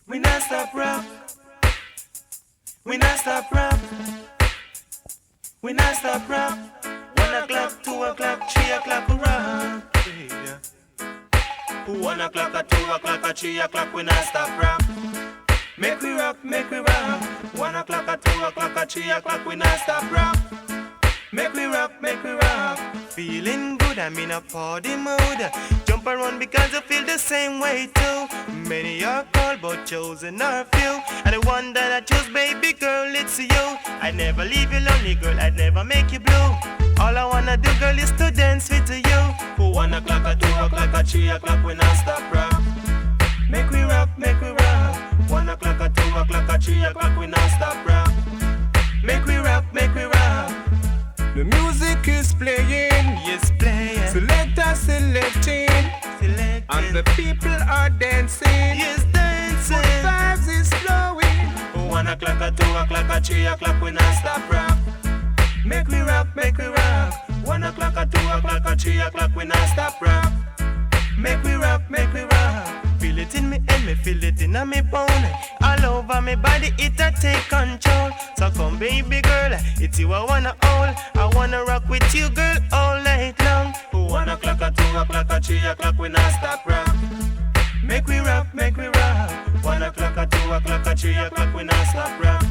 We not stop rock. We not stop rock. We not stop rock. 1 o'clock, 2 o'clock, 3 o'clock, we rock. Yeah. 1 o'clock, or 2 o'clock, or 3 o'clock, we not stop rock. Make we rock, make we rock. 1 o'clock, or 2 o'clock, or 3 o'clock, we not stop rock. Make we rock, make we rock. Feeling good, I'm in a party mood. Jump around because I feel the same way too. Many are called but chosen are few. And the one that I choose, baby girl, it's you. I'd never leave you lonely, girl, I'd never make you blue. All I wanna do, girl, is to dance with you. For 1 o'clock, or 2 o'clock, or 3 o'clock, we not stop rock. Make we rock, make we rock. 1 o'clock, or 2 o'clock, or 3 o'clock, we not stop rock. Make we rock, make we rock. The music is playing, yes, playing. Selectors selecting, and the people are dancing, yes, dancing. Good vibes is flowing. 1 o'clock, or 2 o'clock, or 3 o'clock, we not stop rock. Make we rock, make we rock. 1 o'clock, or 2 o'clock, or 3 o'clock, we not stop rock. Make we rock, make we rock. Feel it in me head, me feel it in me bone. All over me body, it'll take control. So come baby girl, it's you I wanna hold. I wanna rock with you girl all night long. 1 o'clock, or 2 o'clock, or 3 o'clock, we not stop rock. Make we rock, make we rock. 1 o'clock, or 2 o'clock, or 3 o'clock, we not stop rock.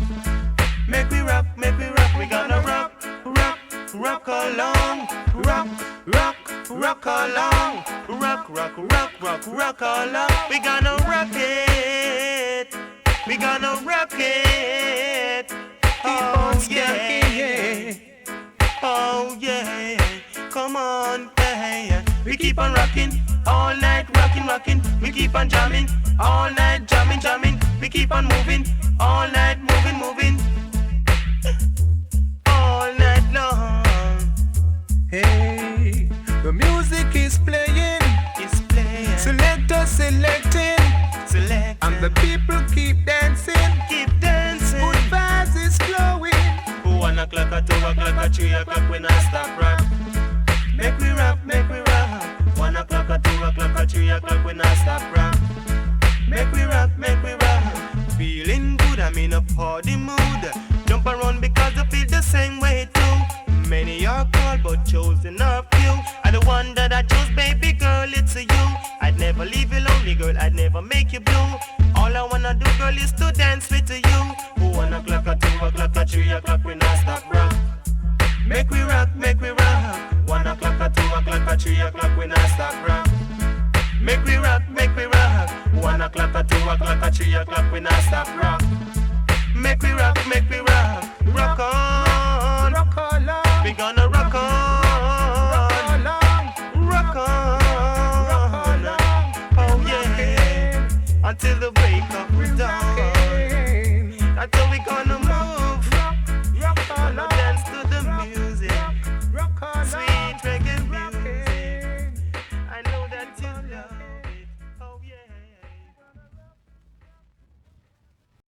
Make we rock, make we rock. We gonna rock, rock, rock along. Rock, rock, rock along. Rock, rock, rock, rock, rock along. We gonna rock it. We gonna rock it. Oh yeah. Oh yeah. Come on, yeah. We keep on rocking all night, rocking, rocking. We keep on jamming all night, jamming, jamming. We keep on moving all night, moving, moving. All night long. Hey, the music is playing, It's playing. Selectors selecting, Select. and the people keep dancing. Keep dancing. Good vibes is flowing. 1 o'clock, or 2 o'clock, or 3 o'clock, we not stop rock. Make we rock, make we rock. 1 o'clock, or 2 o'clock, or 3 o'clock, we not stop rock. Make we rock, make we rock. Feeling good, I'm in a party mood. Jump around because I feel the same way too. Many are called but chosen are few. And the one that I chose, baby girl, it's you. I'd never leave you lonely, girl, I'd never make you blue. All I wanna do, girl, is to dance with you. 1 o'clock, or 2 o'clock, or 3 o'clock, we not stop rock. Make we rock, make we rock. 1 o'clock, or 2 o'clock, or 3 o'clock, we not stop rock. Make we rock, make we rock. 1 o'clock, or 2 o'clock, or 3 o'clock, we not stop rock. Make we rock, make we rock. Rock on, Rock along, we gonna rock on. rock along, Rock on, oh yeah, until the break of dawn. rocking. That's how we gonna